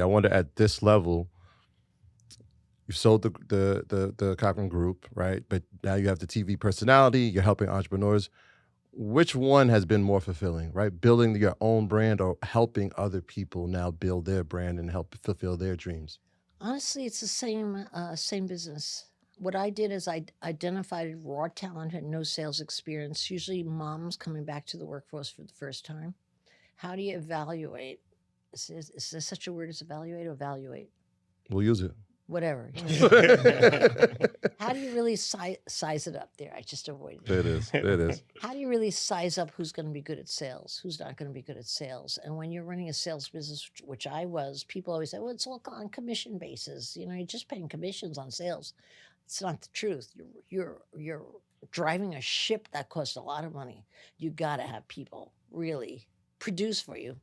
I wonder at this level, you sold the Corcoran Group, right? But now you have the TV personality. You're helping entrepreneurs. Which one has been more fulfilling, right? Building your own brand or helping other people now build their brand and help fulfill their dreams? Honestly, it's the same business. What I did is I identified raw talent and no sales experience, usually moms coming back to the workforce for the first time. How do you evaluate? Is there such a word as evaluate or evaluate? We'll use it. Whatever. How do you really size it up there? I just avoided There it is. There it is. How do you really size up who's going to be good at sales, who's not going to be good at sales? And when you're running a sales business, which I was, people always say, well, it's all on commission basis. You know, you're just paying commissions on sales. It's not the truth. You're driving a ship that costs a lot of money. You got to have people really produce for you.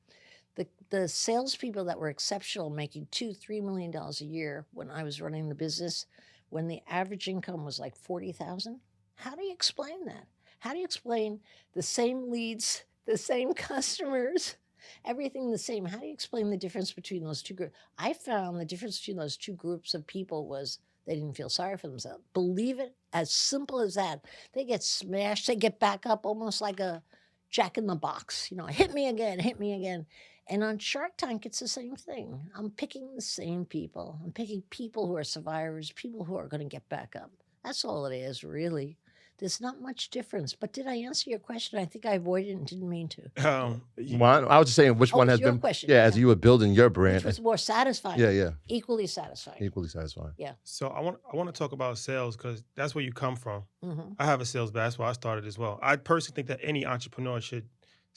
The salespeople that were exceptional, making $2-3 million a year when I was running the business, when the average income was like 40,000. How do you explain that? How do you explain the same leads, the same customers, everything the same? How do you explain the difference between those two groups? I found the difference between those two groups of people was they didn't feel sorry for themselves. Believe it, as simple as that. They get smashed, they get back up almost like a jack in the box. You know, hit me again, hit me again. And on Shark Tank, it's the same thing. I'm picking the same people. I'm picking people who are survivors, people who are going to get back up. That's all it is, really. There's not much difference. But did I answer your question? I think I avoided it and didn't mean to. Well, I was just saying which one has your been. question. Yeah, as you were building your brand. Which was more satisfying. Yeah. Equally satisfying. Equally satisfying. Yeah. So I want to talk about sales because that's where you come from. Mm-hmm. I have a sales background. That's why I started as well. I personally think that any entrepreneur should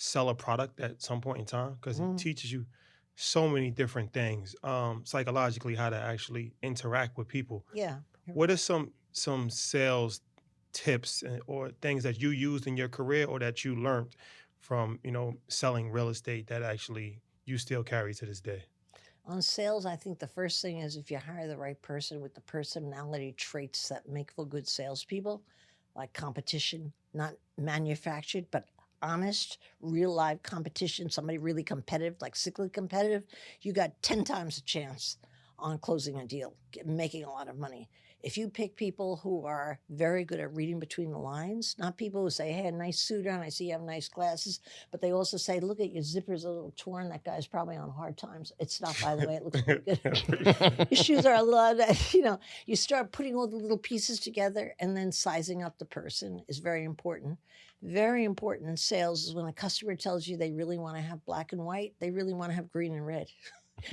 sell a product at some point in time because it teaches you so many different things, psychologically, how to actually interact with people. Yeah. What are some sales tips or things that you used in your career or that you learned from, selling real estate that actually you still carry to this day? On sales, I think the first thing is if you hire the right person with the personality traits that make for good salespeople, like competition, not manufactured, but honest, real live competition, somebody really competitive, like cyclically competitive, you got 10 times a chance on closing a deal, making a lot of money. If you pick people who are very good at reading between the lines, not people who say, hey, a nice suit on, I see you have nice glasses, but they also say, look at your zipper's a little torn, that guy's probably on hard times. It's not, by the way, it looks pretty good. Your shoes are a lot, you start putting all the little pieces together and then sizing up the person is very important. Very important in sales is when a customer tells you they really want to have black and white, they really want to have green and red.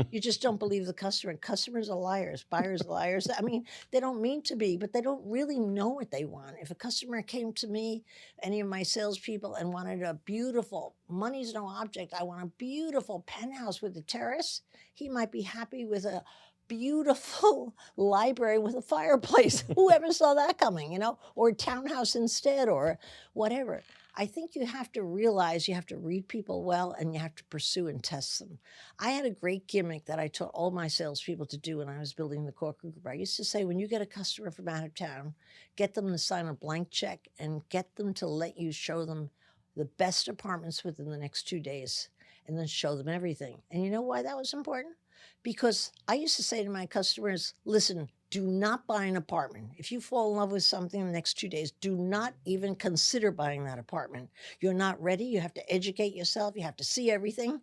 You just don't believe the customer. Customers are liars. Buyers are liars. I mean, they don't mean to be, but they don't really know what they want. If a customer came to me, any of my salespeople, and wanted a beautiful, money's no object, I want a beautiful penthouse with a terrace, he might be happy with a beautiful library with a fireplace. Whoever saw that coming, or a townhouse instead, or whatever. I think you have to realize you have to read people well and you have to pursue and test them. I had a great gimmick that I taught all my salespeople to do when I was building the Corcoran Group. I used to say, when you get a customer from out of town, get them to sign a blank check and get them to let you show them the best apartments within the next 2 days and then show them everything. And you know why that was important? Because I used to say to my customers, listen, do not buy an apartment. If you fall in love with something in the next 2 days, do not even consider buying that apartment. You're not ready. You have to educate yourself. You have to see everything.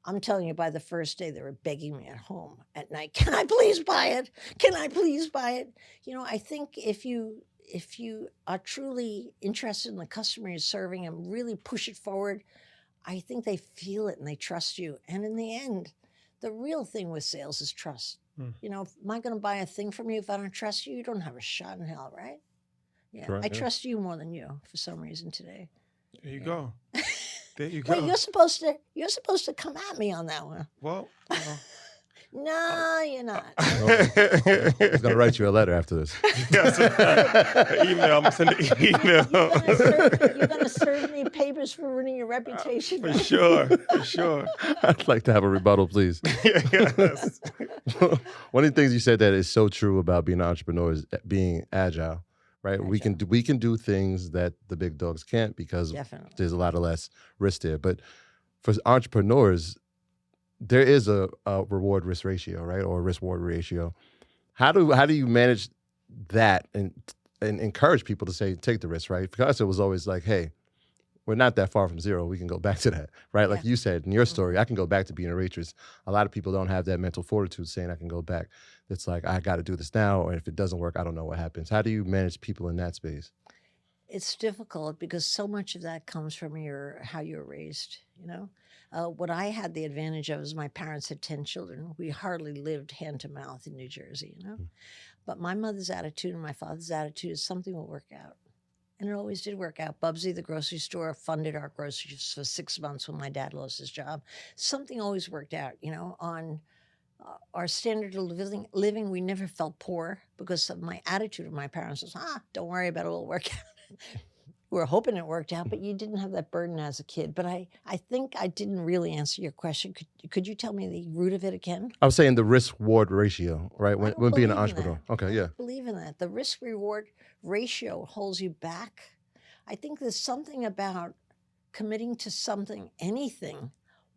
I'm telling you, by the first day, they were begging me at home at night, can I please buy it? Can I please buy it? I think if you are truly interested in the customer you're serving and really push it forward, I think they feel it and they trust you. And in the end, the real thing with sales is trust. Am I going to buy a thing from you if I don't trust you? You don't have a shot in hell, right? Yeah, Correct, I trust you more than you for some reason today. There you go. There you go. Wait, you're supposed to come at me on that one. Well, no, you're not. He's going to write you a letter after this. Email. I'm going to send an email. You're going to serve me papers for ruining your reputation. For sure. I'd like to have a rebuttal, please. Yes. One of the things you said that is so true about being an entrepreneur is being agile, right? We can do things that the big dogs can't because Definitely. there's a lot of less risk there. But for entrepreneurs, there is a reward risk ratio, right, or risk reward ratio. How do you manage that and encourage people to say take the risk, right? Because it was always like, hey, we're not that far from zero. We can go back to that, right? Yeah. Like you said in your story, I can go back to being a waitress. A lot of people don't have that mental fortitude saying I can go back. It's like, I got to do this now, or if it doesn't work, I don't know what happens. How do you manage people in that space? It's difficult because so much of that comes from how you were raised. What I had the advantage of is my parents had 10 children. We hardly lived hand to mouth in New Jersey. But my mother's attitude and my father's attitude is something will work out. And it always did work out. Bubsy, the grocery store, funded our groceries for 6 months when my dad lost his job. Something always worked out. On our standard of living, we never felt poor because of my attitude of my parents was, don't worry about it, it'll work out. We were hoping it worked out, but you didn't have that burden as a kid. But I think I didn't really answer your question. Could you tell me the root of it again? I was saying the risk reward ratio, right? When being an believe in entrepreneur. that. Okay, I yeah. don't believe in that. The risk reward ratio holds you back. I think there's something about committing to something, anything,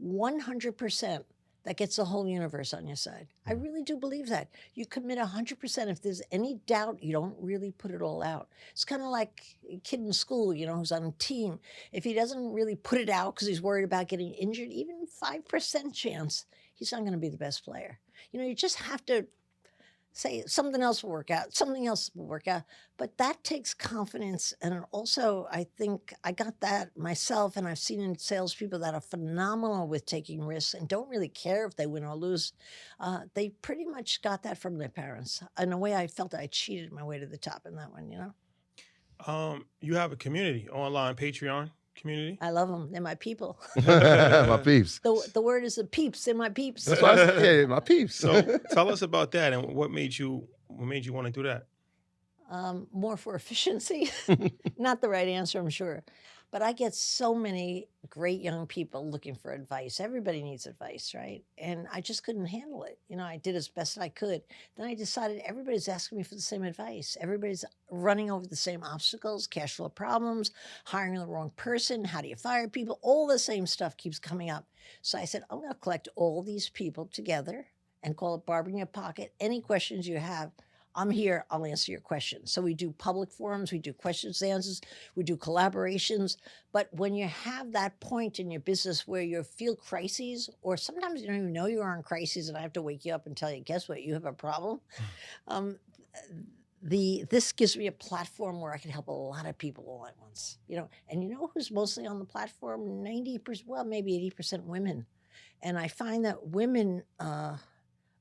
100%, that gets the whole universe on your side. I really do believe that. You commit 100%. If there's any doubt, you don't really put it all out. It's kind of like a kid in school, who's on a team. If he doesn't really put it out because he's worried about getting injured, even 5% chance, he's not going to be the best player. You just have to say something else will work out, something else will work out. But that takes confidence. And also, I think I got that myself, and I've seen in salespeople that are phenomenal with taking risks and don't really care if they win or lose. They pretty much got that from their parents. In a way, I felt I cheated my way to the top in that one, You have a community, online Patreon community. I love them. They're my people. My peeps. The word is the peeps. They're my peeps. That's why I said, yeah, my peeps. So tell us about that and what made you want to do that? More for efficiency. Not the right answer, I'm sure. But I get so many great young people looking for advice. Everybody needs advice, right? And I just couldn't handle it. I did as best I could. Then I decided everybody's asking me for the same advice. Everybody's running over the same obstacles, cash flow problems, hiring the wrong person, how do you fire people? All the same stuff keeps coming up. So I said, I'm going to collect all these people together and call it Barber in Your Pocket. Any questions you have, I'm here, I'll answer your questions. So we do public forums, we do questions and answers, we do collaborations. But when you have that point in your business where you feel crises, or sometimes you don't even know you're in crises and I have to wake you up and tell you, guess what, you have a problem. This gives me a platform where I can help a lot of people all at once. And who's mostly on the platform? 90%, well, maybe 80% women. And I find that women,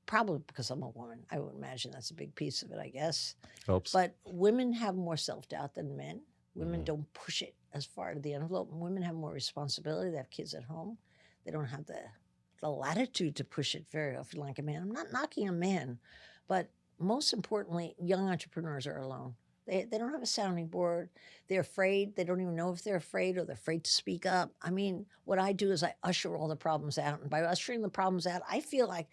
probably because I'm a woman, I would imagine that's a big piece of it, I guess. Helps. But women have more self-doubt than men. Women don't push it as far to the envelope. Women have more responsibility. They have kids at home. They don't have the latitude to push it very often like a man. I'm not knocking a man, but most importantly, young entrepreneurs are alone. They don't have a sounding board. They're afraid. They don't even know if they're afraid, or they're afraid to speak up. I mean, what I do is I usher all the problems out. And by ushering the problems out, I feel like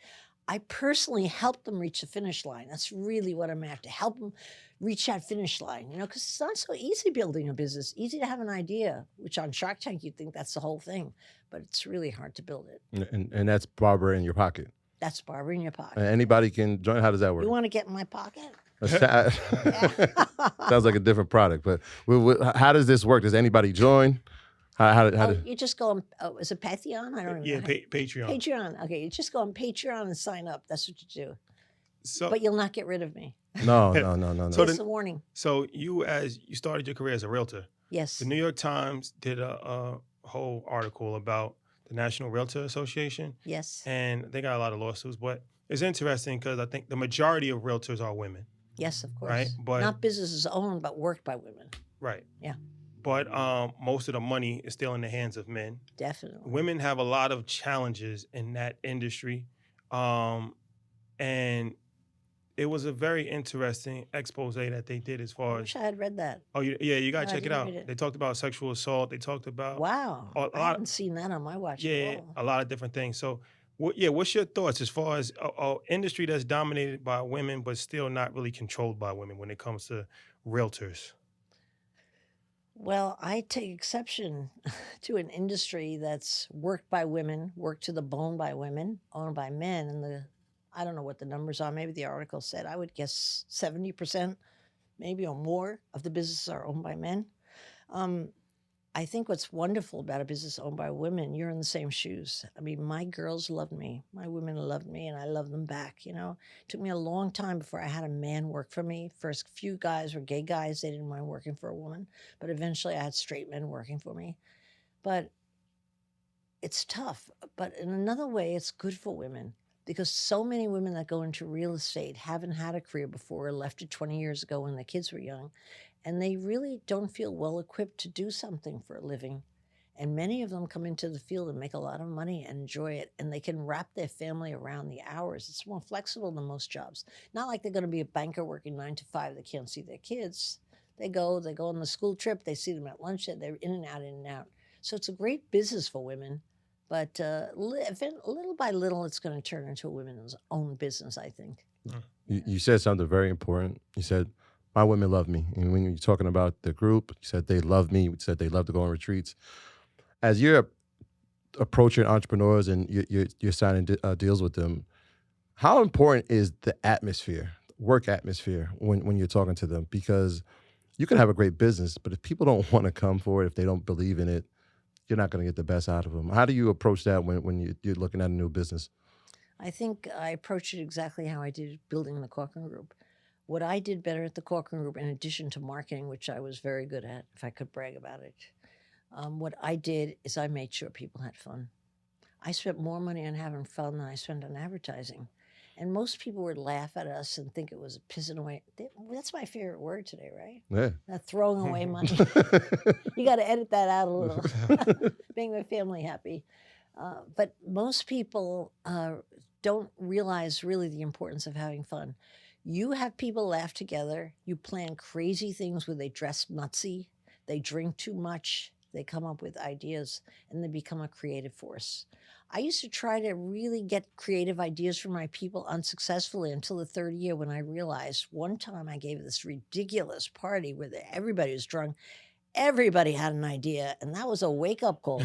I personally help them reach the finish line. That's really what I'm after, help them reach that finish line, because it's not so easy building a business. Easy to have an idea, which on Shark Tank, you'd think that's the whole thing, but it's really hard to build it. And that's Barber in Your Pocket. That's Barber in Your Pocket. Anybody can join. How does that work? You want to get in my pocket? Sounds like a different product, but how does this work? Does anybody join? You just go on, is it Patreon? I don't even know. Patreon. Patreon. Okay, you just go on Patreon and sign up. That's what you do. So, but you'll not get rid of me. No. So That's a warning. So you started your career as a realtor. Yes. The New York Times did a whole article about the National Realtor Association. Yes. And they got a lot of lawsuits, but it's interesting because I think the majority of realtors are women. Yes, of course. Right? But not businesses owned, but worked by women. Right. Yeah. But most of the money is still in the hands of men. Definitely. Women have a lot of challenges in that industry. And it was a very interesting expose that they did as far I as... wish I had read that. Oh, yeah, you got to No, I check it didn't out. read it. They talked about sexual assault. They talked about... Wow. I haven't seen that on my watch Yeah, at all. a lot of different things. So, what's your thoughts as far as an industry that's dominated by women but still not really controlled by women when it comes to realtors? Well, I take exception to an industry that's worked by women, worked to the bone by women, owned by men. And I don't know what the numbers are. Maybe the article said, I would guess 70%, maybe or more, of the businesses are owned by men. Um, I think what's wonderful about a business owned by women, you're in the same shoes. I mean, my girls loved me, my women loved me, and I love them back. It took me a long time before I had a man work for me. First few guys were gay guys, they didn't mind working for a woman, but eventually I had straight men working for me. But it's tough. But in another way, it's good for women because so many women that go into real estate haven't had a career before, left it 20 years ago when the kids were young, and they really don't feel well equipped to do something for a living. And many of them come into the field and make a lot of money and enjoy it. And they can wrap their family around the hours. It's more flexible than most jobs. Not like they're going to be a banker working 9 to 5. They can't see their kids. They go on the school trip. They see them at lunch. They're in and out, in and out. So it's a great business for women. But little by little, it's going to turn into a women's own business, I think. You said something very important. You said, my women love me. And when you're talking about the group, you said they love me. You said they love to go on retreats. As you're approaching entrepreneurs and you're signing deals with them, how important is the atmosphere, work atmosphere, when you're talking to them? Because you can have a great business, but if people don't want to come for it, if they don't believe in it, you're not going to get the best out of them. How do you approach that when you're looking at a new business? I think I approached it exactly how I did building the Corcoran Group. What I did better at the Corcoran Group, in addition to marketing, which I was very good at, if I could brag about it, what I did is I made sure people had fun. I spent more money on having fun than I spent on advertising. And most people would laugh at us and think it was pissing away. That's my favorite word today, right? Yeah. Not throwing away money. You got to edit that out a little. Make my family happy. But most people don't realize really the importance of having fun. You have people laugh together. You plan crazy things where they dress nutsy, they drink too much, they come up with ideas, and they become a creative force. I used to try to really get creative ideas from my people unsuccessfully until the third year when I realized one time I gave this ridiculous party where everybody was drunk. Everybody had an idea, and that was a wake-up call.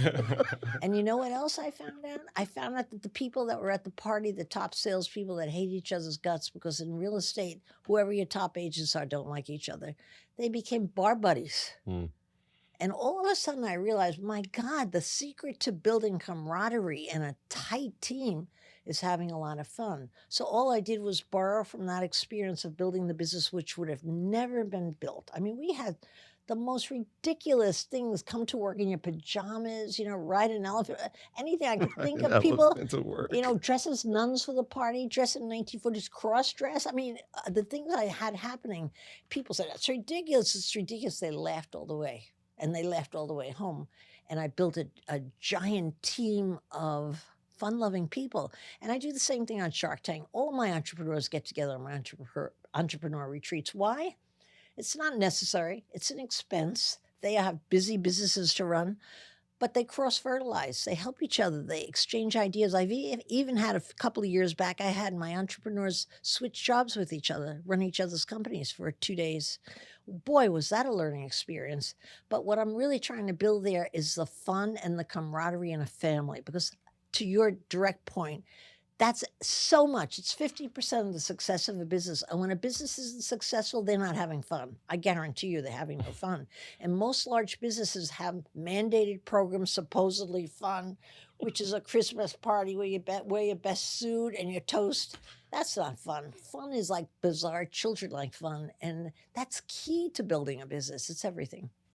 And you know what else I found out? I found out that the people that were at the party, the top salespeople that hate each other's guts, because in real estate, whoever your top agents are don't like each other, they became bar buddies. Mm. And all of a sudden I realized, my God, the secret to building camaraderie and a tight team is having a lot of fun. So all I did was borrow from that experience of building the business, which would have never been built. I mean, we had the most ridiculous things: come to work in your pajamas, ride an elephant, anything I could think of. People, Into work. dress as nuns for the party, dress in 1940s, cross dress. I mean, the things I had happening, people said, that's ridiculous, it's ridiculous. They laughed all the way. And they left all the way home. And I built a giant team of fun-loving people. And I do the same thing on Shark Tank. All my entrepreneurs get together on my entrepreneur retreats. Why? It's not necessary. It's an expense. They have busy businesses to run, but they cross-fertilize. They help each other. They exchange ideas. I've even had a couple of years back, I had my entrepreneurs switch jobs with each other, run each other's companies for 2 days. Boy, was that a learning experience. But what I'm really trying to build there is the fun and the camaraderie in a family, because to your direct point, that's so much. It's 50% of the success of a business. And when a business isn't successful, they're not having fun. I guarantee you they're having no fun. And most large businesses have mandated programs, supposedly fun, which is a Christmas party where you wear your best suit and your toast. That's not fun. Fun is like bizarre. Children like fun. And that's key to building a business. It's everything.